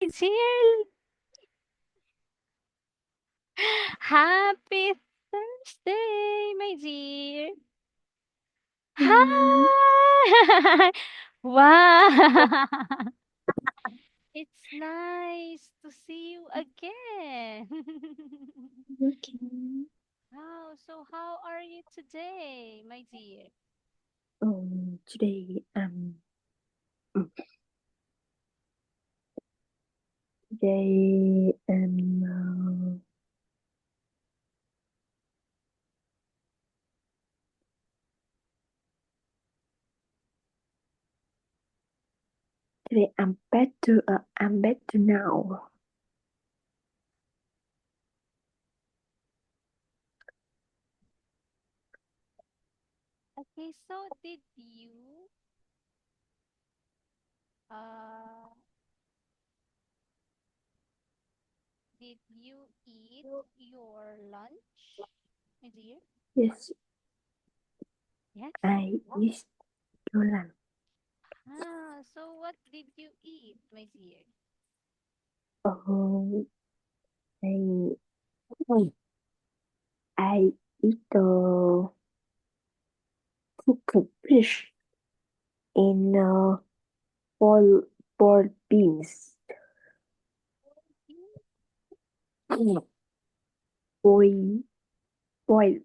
It's here. Happy Thursday, my dear. Mm, Hi. Wow. It's nice to see you again. okay. Wow, so how are you today, my dear? Today mm, today today I'm better. I'm better now. Okay, so uh did you eat your lunch, my dear? Yes, Yes. I eat your lunch. Ah, so what did you eat, my dear? Um, I I eat cooked fish in boiled boiled beans. Boil boiled.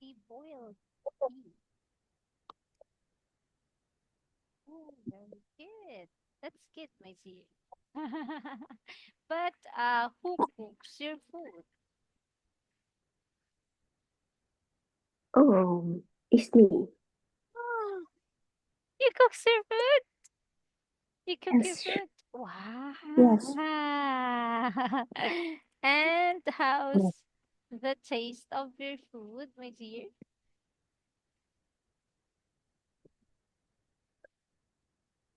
A boiled pea. Oh, very good. That's good, my dear. But who cooks your food? It's me. Oh, you cook your food? You cook your Yes, food? Wow. yes. And how's the taste of your food, my dear?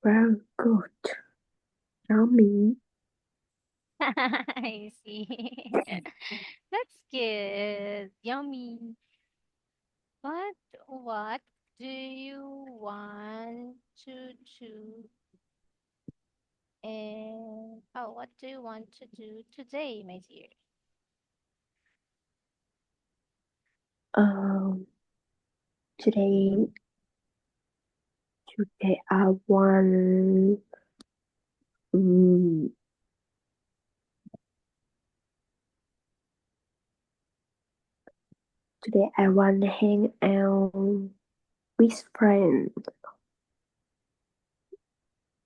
Very good. Yummy. I see. That's good. Yummy. But what do you want to do? And what do you want to do today, my dear? Um, today, today I want, um, today I want to hang out with friends.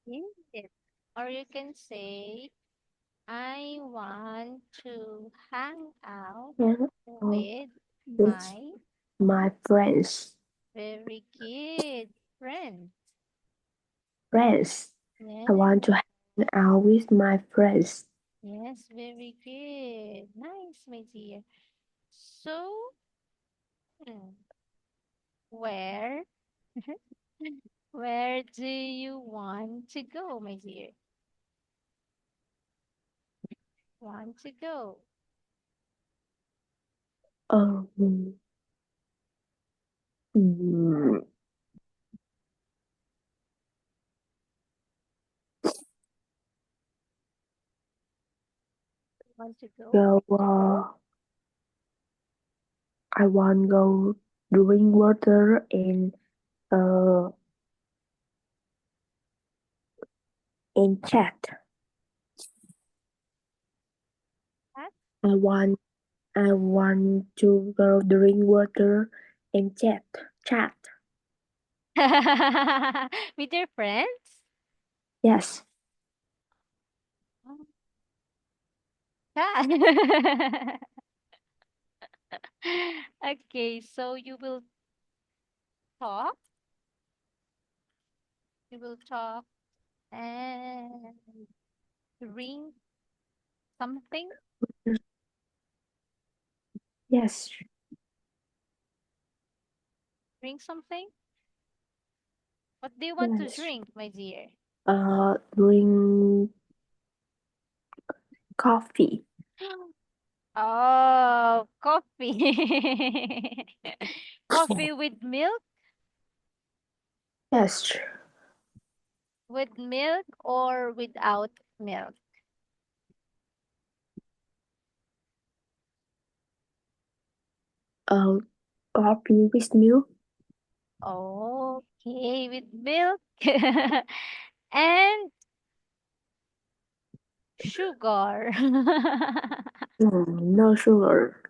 Yes. Or you can say, I want to hang out Hang out with with my my friends. very good friend. Friends. I want to Yes. hang out with my friends. Yes, very good. Nice, my dear. So, hmm, where where do you want to go, my dear? Want to go? Um, mm, Want to go? go, I want go drink water uh, and chat. What? I want I want to go drink water and chat. With your friends? Yes, Oh, yeah. Okay, so talk, you will talk and drink something, yes, drink something. What do you want to yes. drink, my dear? Drink coffee. Oh, coffee. Coffee with milk? Yes, With milk or without? milk? Coffee with milk. Okay, with milk and sugar. No sugar.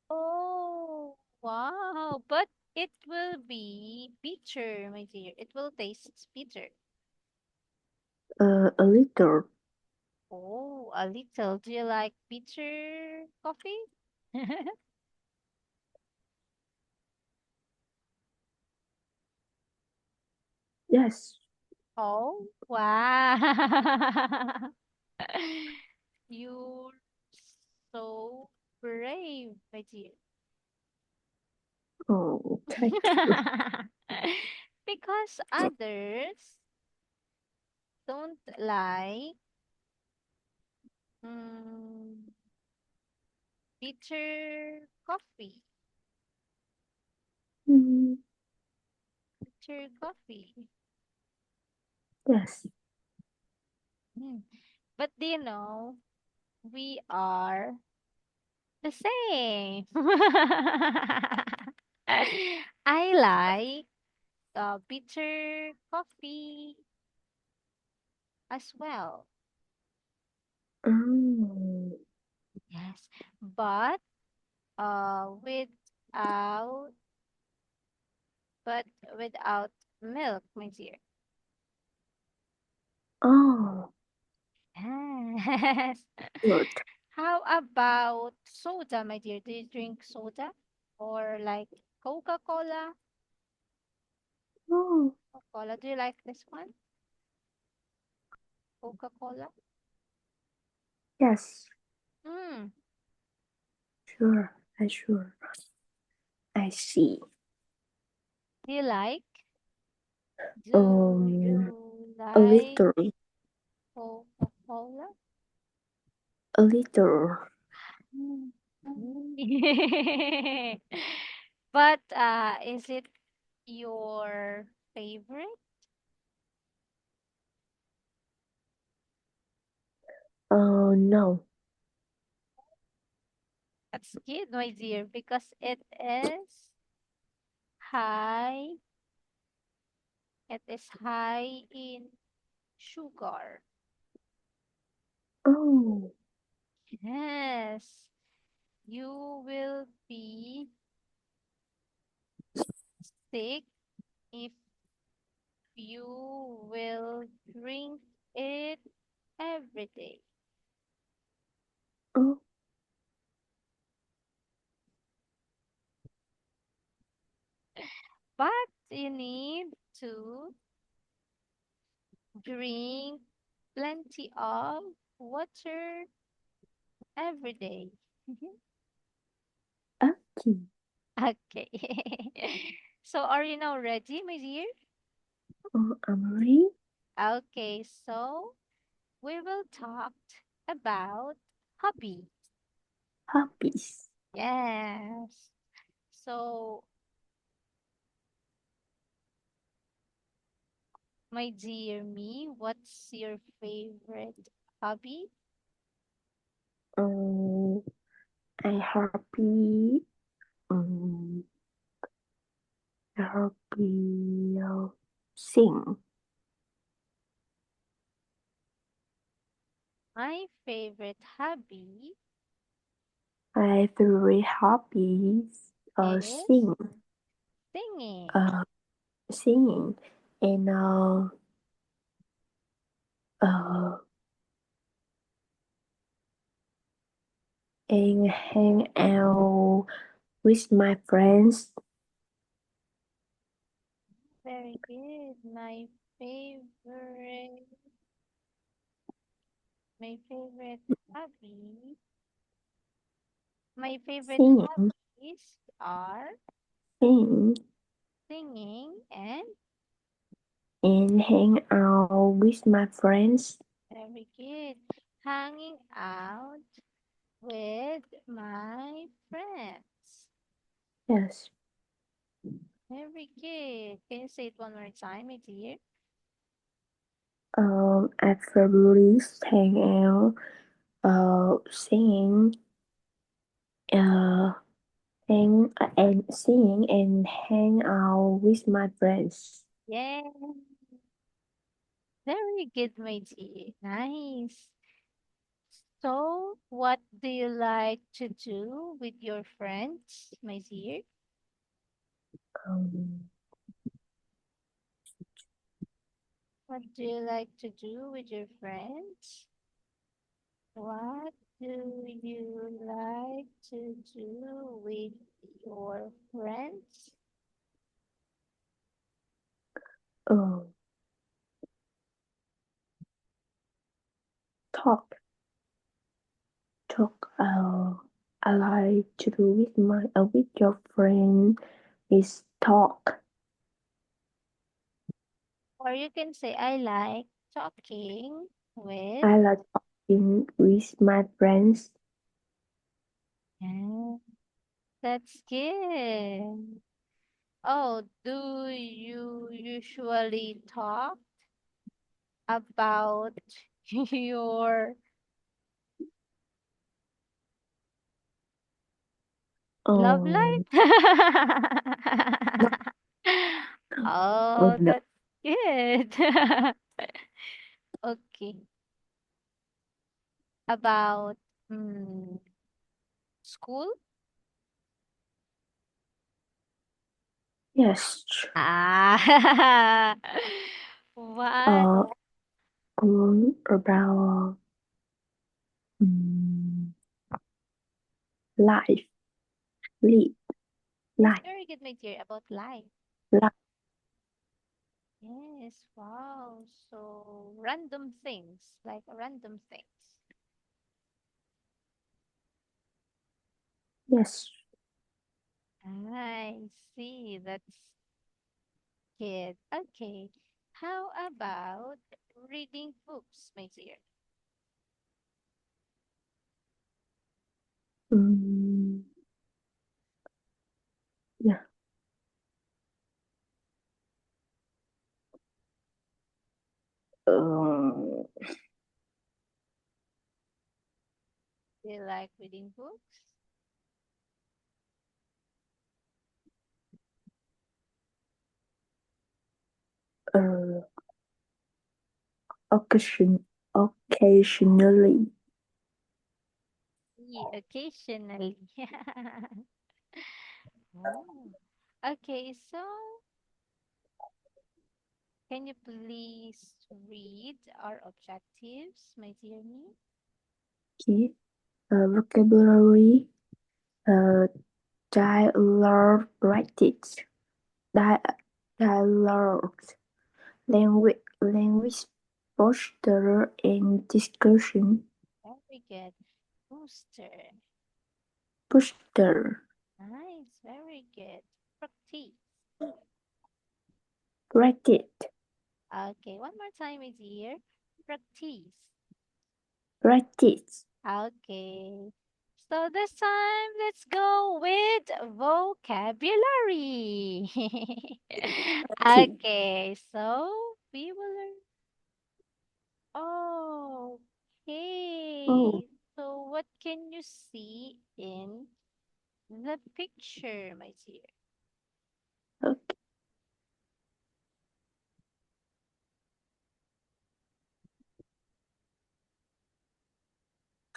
Oh, wow. But it will be bitter, my dear. It will taste bitter. A little. Oh, a little. Do you like bitter coffee? Yes. Oh, wow. You're so brave, my dear. Oh, thank you. Because others don't like mm, bitter coffee. Mm, Bitter coffee. yes. Mm. But do you know, we are the same. I like bitter coffee as well. Oh, Yes, but without but without milk, my dear. oh, Yes. good. How about soda, my dear? Do you drink soda or like Coca-Cola? Oh, Coca-Cola. Do you like this one? Coca-Cola? yes. Mm. Sure. I sure. I see. Do you like? Do Um, you a like little. Coca-Cola? A little. Mm. But is it your favorite? No. That's good, my dear, because it is high. It is high in sugar. Oh, Yes, you will be sick if you will drink it every day. oh, But you need to drink plenty of water every day. okay. Okay. So are you now ready, my dear? Oh, I'm ready. Okay, so we will talk about hobby. Hobbies. Yes. So, my dear me, what's your favorite hobby? Um, I happy. Um, happy. Sing. My favorite hobby My favorite hobbies. is Sing. singing. Uh, Singing. And uh, and hang out with my friends. Very good. Favorite, my favorite hobby, my favorite Singing. hobbies are Sing. singing and And hang out with my friends. very good. Hanging out with my friends. Yes. Very good. Can you say it one more time, my dear? At February's hangout, singing, uh, singing and hang out with my friends. Yeah. Very good, my dear. Nice. So, what do you like to do with your friends, my dear? Um, What do you like to do with your friends? What do you like to do with your friends? uh, talk, talk. I like to do with your friend is talk. Or you can say, I like talking with. I like talking with my friends. Yeah, that's good. Oh, do you usually talk about your love Um, life? no, Oh, no. that's good. Okay. About school? Yes. Ah, what? Uh, about um, life, live, That's life, very good, my dear, about life. life. Yes, wow. So random things, like random things. Yes. I see. That's good. Okay. How about reading books, my dear? Um, yeah. Um, Do you like reading books? uh, occasionally. Yeah, occasionally. Oh. Okay, so can you please read our objectives, my dear me? Okay. Vocabulary. Uh, dialogue practice. Di- dialogue. Language posture and discussion. Very good. Booster. Posture. Nice, very good. Practice. Practice. Okay, one more time, my dear. Practice. Practice. Okay. So this time, let's go with vocabulary. Practice. Okay, so we will learn. Oh, Okay. So what can you see in the picture, my dear? okay.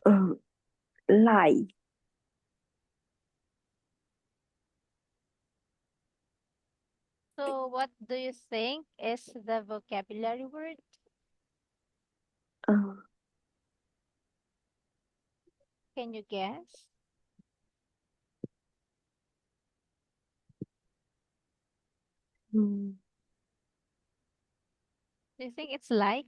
Um, lie. So what do you think is the vocabulary word? Um, Can you guess? mm, Do you think it's like?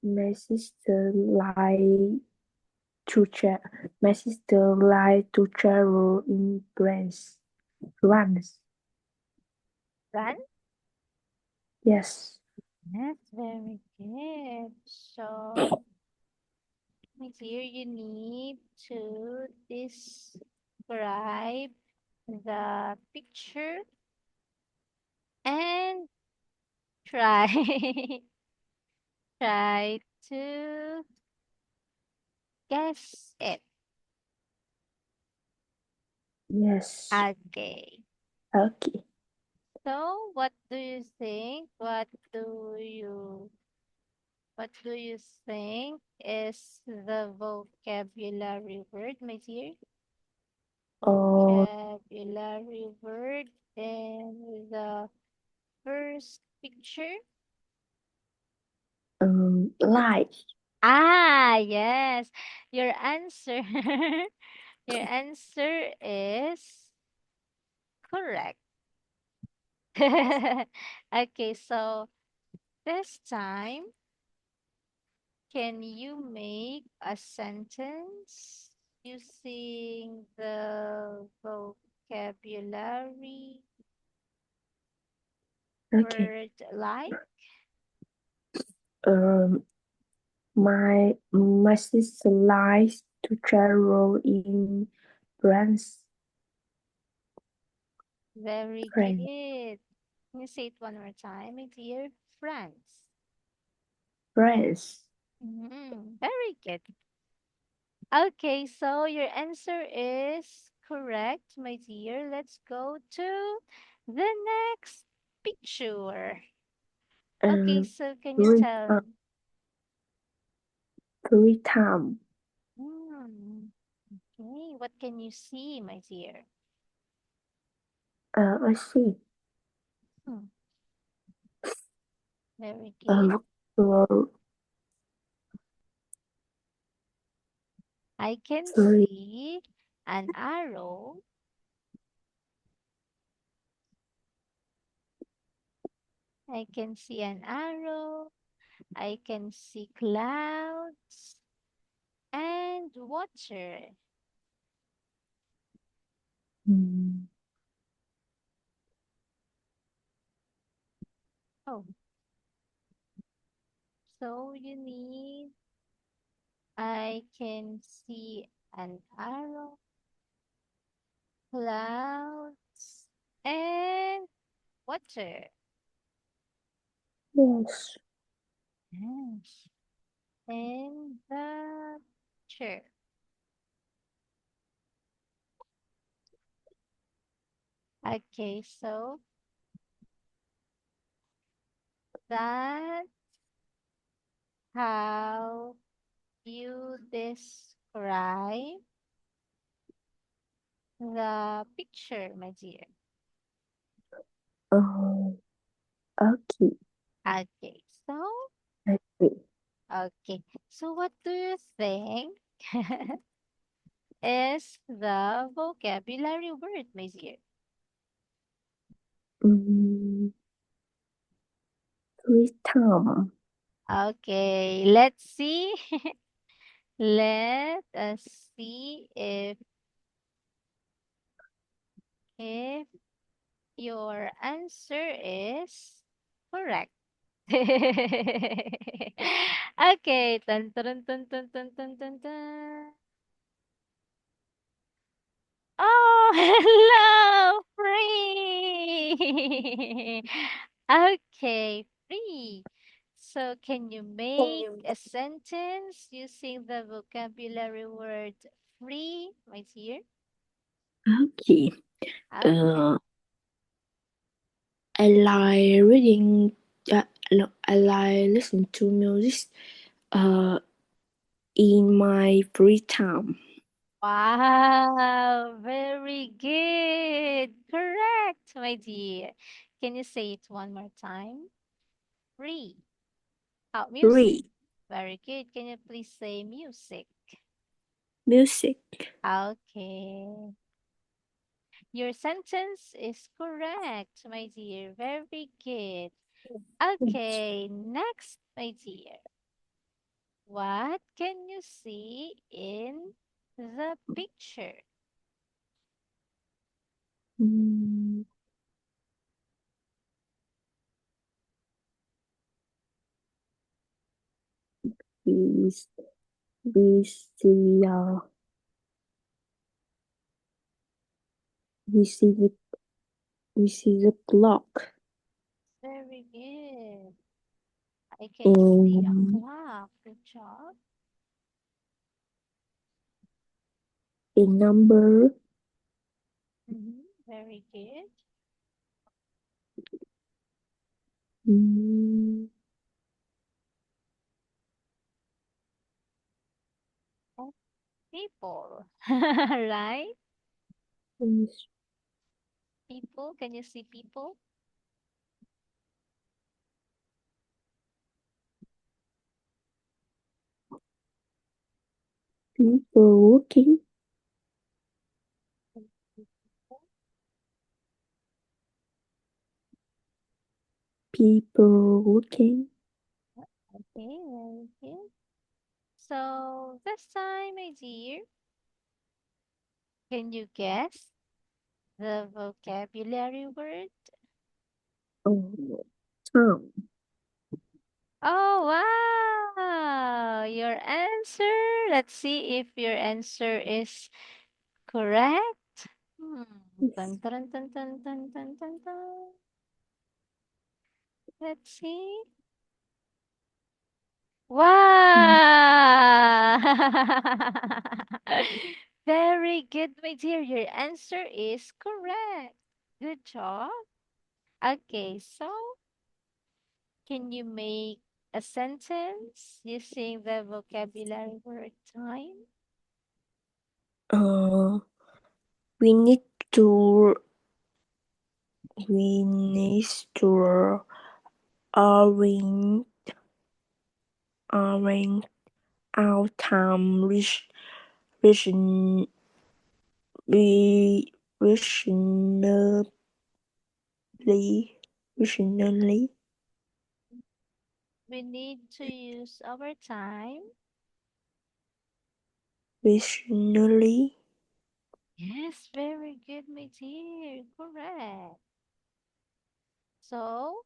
my sister like my sister like to travel in France. France. Run? Yes. That's very good. So My dear, you need to describe the picture and try try to guess it. Yes. Okay. Okay. So, what do you think? What do you think is the vocabulary word, my dear? Or Vocabulary word in the first picture. like. Ah, yes. Your answer your answer is correct. Okay, so this time, can you make a sentence using the vocabulary Okay. word like? Um, my sister likes to travel in France. Very France. good. Can you say it one more time, my dear? France. France. Very good. Okay, so your answer is correct, my dear. Let's go to the next picture. Okay, Um, so can you free tell? time. Free time. Hmm, okay, what can you see, my dear? I see. Hmm, very good. Uh, for I can free. see an arrow. I can see an arrow. I can see clouds and water. Mm, Oh, so you need, I can see an arrow, clouds, and water. yes. Yes. And the chair. Okay, so that's how you describe the picture, my dear. Oh, okay. Okay, so, I see. okay. So what do you think is the vocabulary word, my dear? Mm, free time. Okay, let's see. Let us see if your answer is correct. Okay. Dun, dun, dun, dun, dun, dun, dun, dun. Oh, hello, free. Okay, free. So can you make a sentence using the vocabulary word free, my dear? Okay. Okay. Uh, I like reading. No, I like listen to music. Uh, in my free time. Wow, very good. Correct, my dear. Can you say it one more time? Free. Oh, music. Free Very good. Can you please say music? music. Okay. Your sentence is correct, my dear. Very good. Okay, next, my dear. What can you see in the picture? Mm, is We see we see the we see the clock Very good. I can see a in clock. Good job. a number. Very good. Mm, And people, right? yes, People, can you see people? people working. People working. Okay, very good. So this time, my dear, can you guess the vocabulary word? Oh, Tom. Oh, wow! Your answer. Let's see if your answer is correct. Hmm. Yes. Dun, dun, dun, dun, dun, dun, dun, dun. Let's see. Mm, Wow! Very good, my dear. Your answer is correct. Good job. Okay, so can you make a sentence using the vocabulary word time? Uh, we need to we need to arrange arrange our time reason re, reasonably reasonably We need to use our time. reasonably. Yes, very good, my dear. Correct. So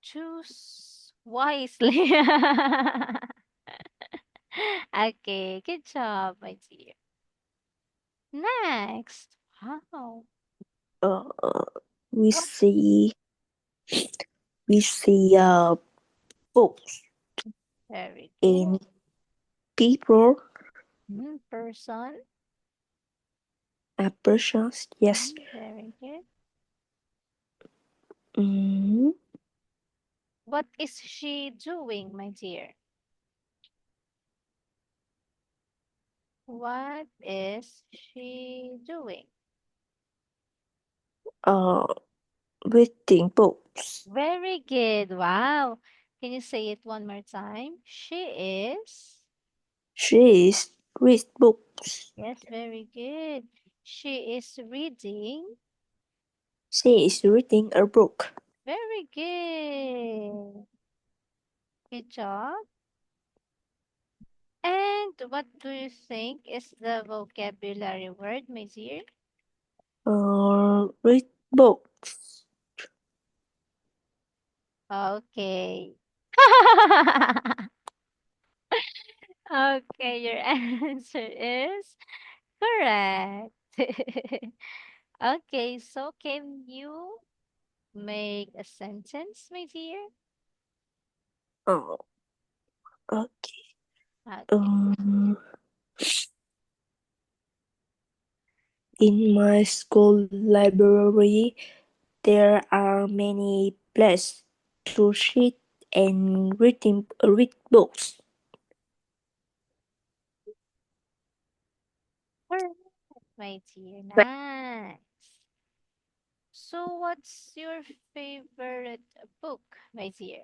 choose wisely. Okay, good job, my dear. Next. Wow. Uh, we What? see we see books Very good. in people Person. persons. Yes. Very good. Mm, What is she doing, my dear? What is she doing? uh, reading books. Very good. Wow. Can you say it one more time? She is. She is read books. Yes, very good. She is reading. She is reading a book. Very good. Good job. And what do you think is the vocabulary word, my dear? Read books. Okay. Okay, your answer is correct. Okay, so can you make a sentence, my dear? Oh, okay. Okay. Um, in my school library, there are many places to sit and read books. Correct, my dear. Nice. So what's your favorite book, my dear?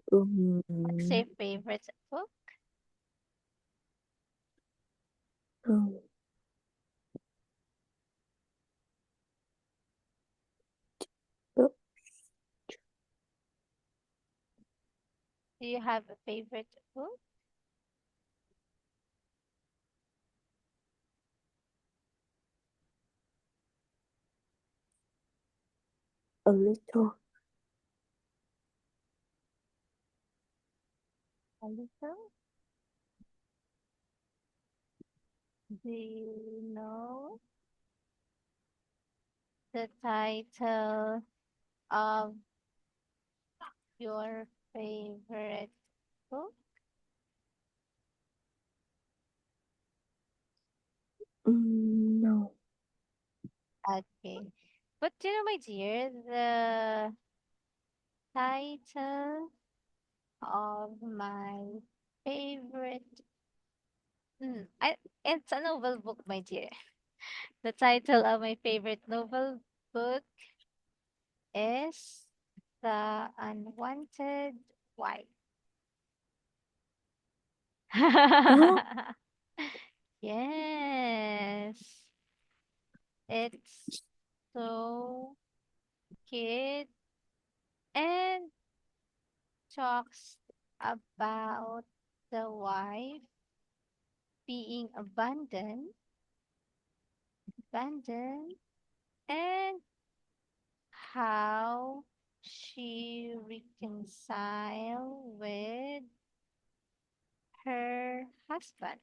What's Um, your favorite book? um, Do you have a favorite book? a little. A little? Do you know the title of your favorite book? No. Okay. But you know, my dear, the title of my favorite it's a novel book, my dear. The title of my favorite novel book is The Unwanted Wife. Huh? Yes. It's so cute and talks about the wife being abandoned, and how she reconcile with her husband.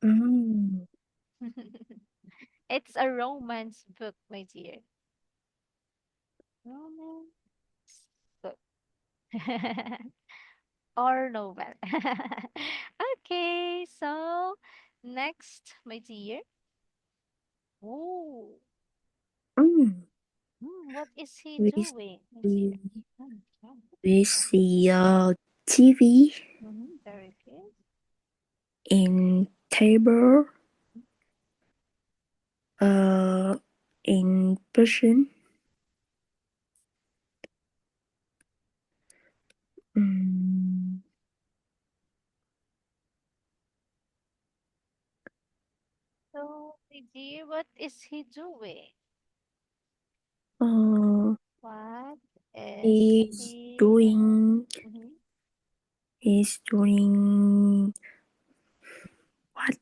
Mm. It's a romance book, my dear. Romance book. Or novel. Okay, so next, my dear. Ooh, Mm. what is he We doing, my dear? see, Yeah. we see TV Very good. in table uh in person. Mm. So, my dear, what is he doing? Uh, What is he's he? doing Mhm. he's doing what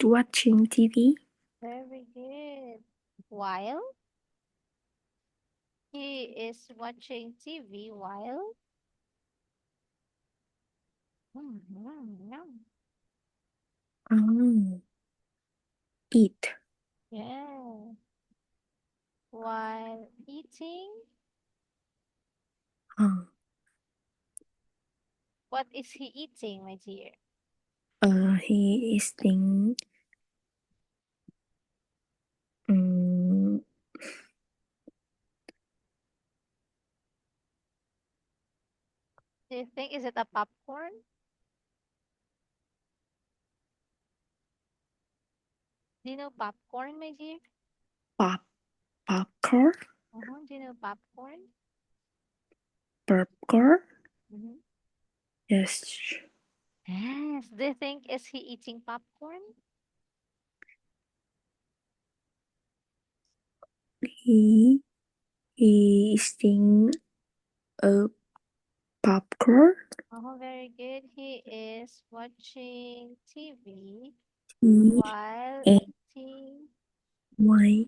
watching TV. Very good. While he is watching TV while yum. Um, eat. Yeah, while eating, Uh, what is he eating, my dear? he is eating. Um, Do you think is it a popcorn? Do you know popcorn, my dear? pop popcorn. Do you know popcorn? Popcorn. Mm-hmm. Yes. Yes. Do you think is he eating popcorn? He he is eating a popcorn. Oh, very good. He is watching TV He while and eating. why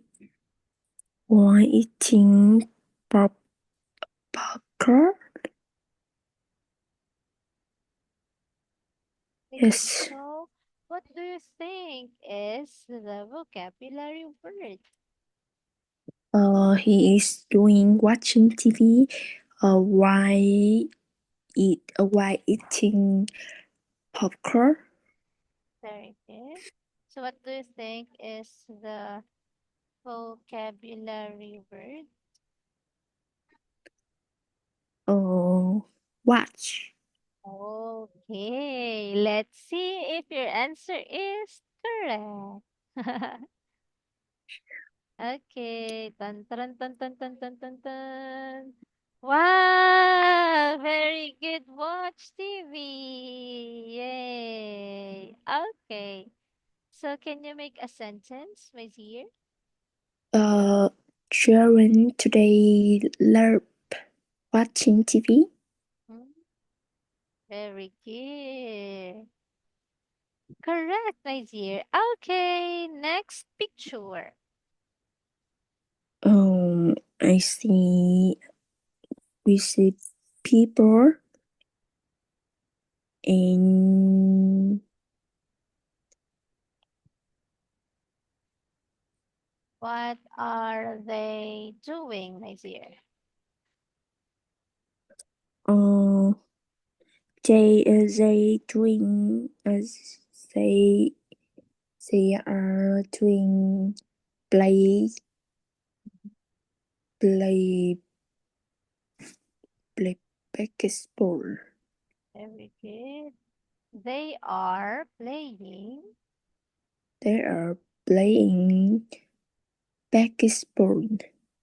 why eating popcorn? Okay, Yes. so what do you think is the vocabulary word? He is doing watching TV. While while eating popcorn. Very good. So what do you think is the vocabulary word? Uh, watch. Okay, let's see if your answer is correct. Okay, tan tan tan tan tan tan tan tan. Wow, very good. Watch TV. Yay. Okay. So can you make a sentence, my dear? Uh, Children today love watching TV. Hmm, very good. Correct, my dear. Okay, next picture. I see we see people and What are they doing, my dear? uh, they doing they they are doing play play play basketball. Very good. They are playing. They are playing basketball.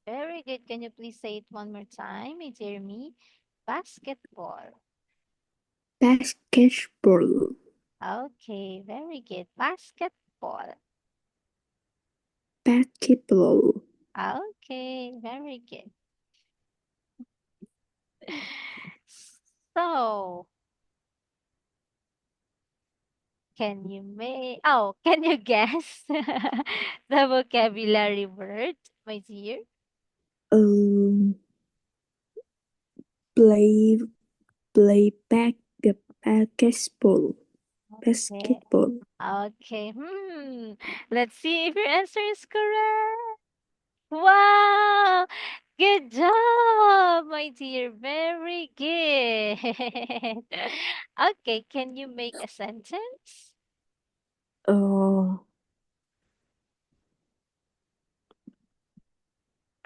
Very good. Can you please say it one more time, my dear me? Basketball. Basketball. Okay, very good. Basketball. Basketball. Okay, very good. So, can you guess the vocabulary word, my dear? Um, play play basketball. Okay. Basketball. Okay. Let's see if your answer is correct. Wow! Good job, my dear. Very good. Okay, can you make a sentence? Uh,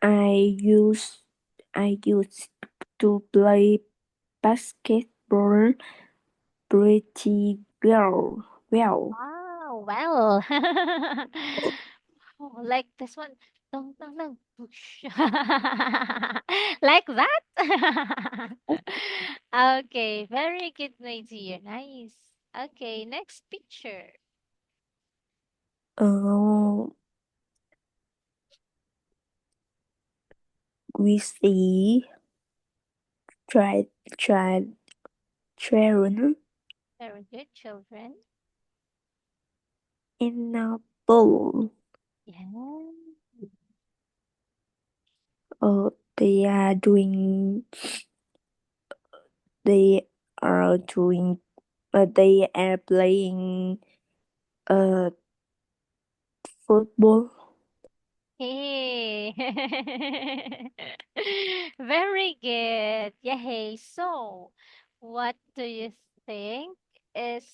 I used I used to play basketball pretty well. Well. Oh, like this one. Dong, dong, dong, push. Like that? Okay, very good, my dear. Nice. Okay, next picture. Uh, we see tried tried children Very good, children. in a bowl. Yeah. They are doing. They are doing. They are playing. Uh, football. Hey. Very good. Yay. So, what do you think is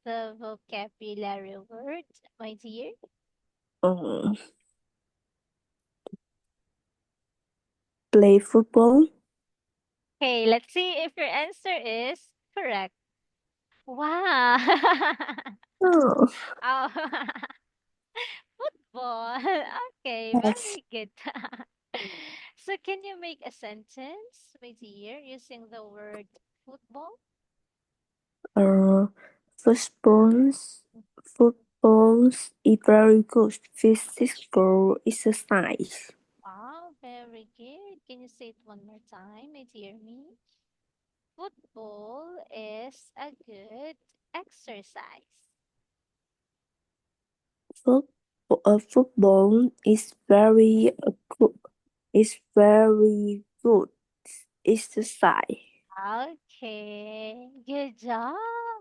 the vocabulary word, my dear? Um, play football. Okay, let's see if your answer is correct. Wow. Oh, Oh, football. Okay, yes. very good. So, can you make a sentence, my dear, using the word football? Uh, footballs. Footballs is very good physical exercise. Wow, very good. Can you say it one more time, my dear me? Football is a good exercise. Foot, football is very good exercise. Okay, good job,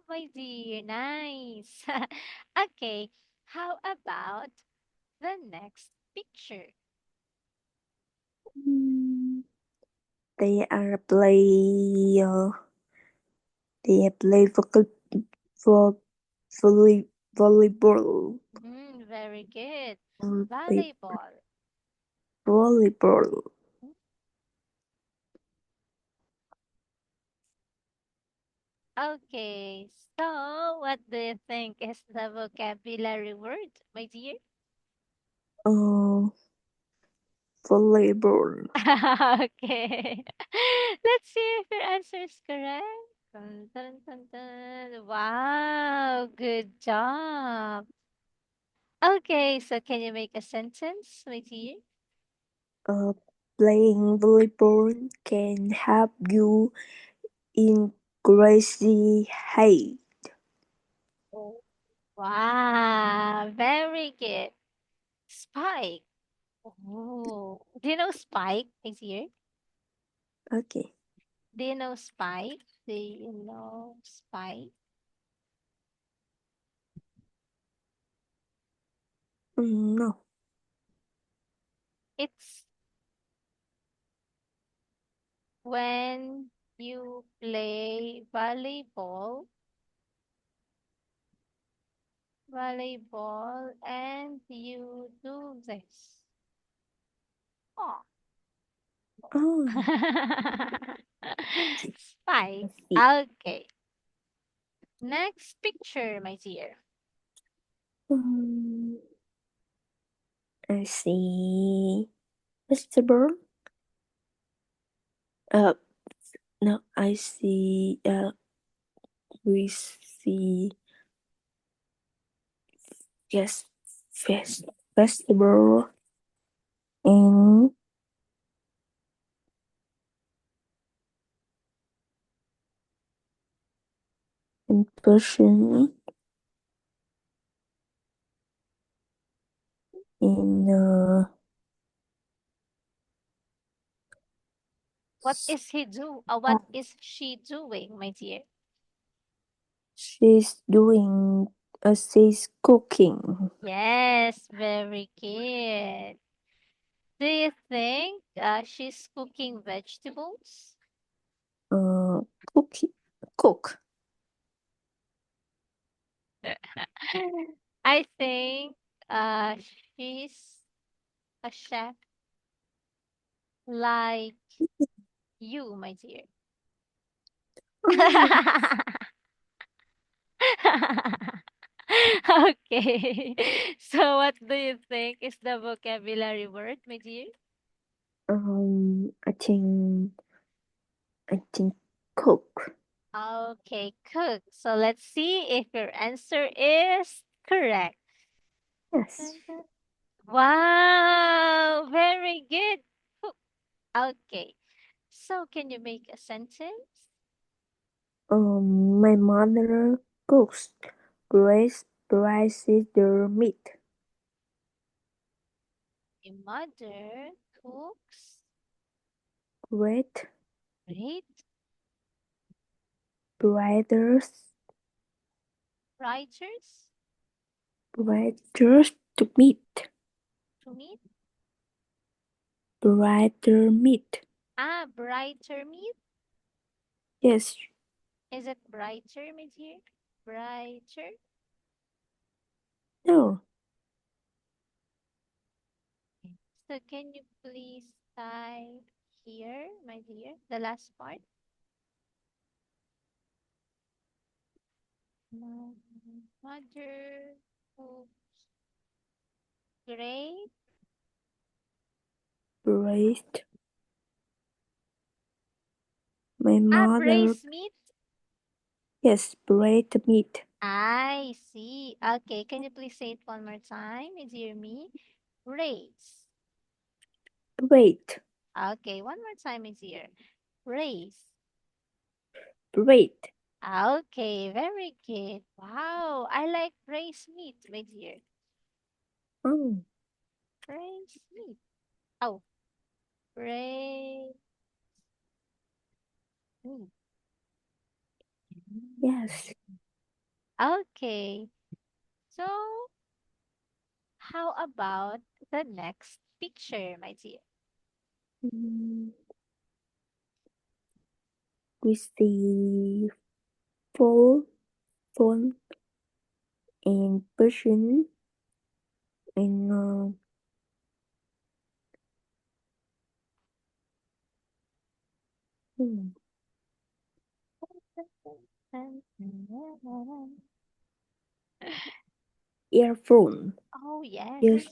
my dear. Nice. Okay, how about the next picture? Mm, They are play. They play for volleyball. Very good. Volley- Volleyball. Volleyball. Mm, Okay, so what do you think is the vocabulary word, my dear? Uh, volleyball. Okay. Let's see if your answer is correct. Dun, dun, dun, dun. Wow, good job. Okay, so can you make a sentence, my dear? Uh, Playing volleyball can help you in crazy height. Oh. Wow, very good. Spike. Oh, do you know Spike, my dear? Okay. Do you know Spike? Do you know Spike? No. It's when you play volleyball, and you do this. Oh. Oh, Spike. see. Okay. Next picture, my dear. Um, I see vegetable. Uh, no, I see. We see yes, vegetable and person in What is he do? What is she doing, my dear? she's doing. She's cooking. Yes, very good. Do you think she's cooking vegetables? Uh, cooking. Cook. I think uh, she's a chef like you, my dear. Oh, Okay. So what do you think is the vocabulary word, my dear? I think. I think cook. Okay, cook. So let's see if your answer is correct. Yes. Dun, dun. Wow, very good. Cook. Okay. So can you make a sentence? My mother cooks great the meat. A mother cooks Great great brothers writers brothers to meat. to meet. Brother meat. Ah, brighter meat. Yes. Is it brighter, my dear? Brighter. No. So can you please type here, my dear, the last part? Mother cooks great. Braised. My Ah, mother. braised meat. Yes. Braised meat. I see. Okay, can you please say it one more time, my dear me? Raise. Braised. Okay, one more time, my dear. Raise. Braised. Okay, very good. Wow, I like braised meat, my dear. Oh. Braised meat. Oh, braised meat. Yes. Okay, so how about the next picture, my dear? Mm, we see phone, phone and person and hmm, earphone. Oh, yes. Yes.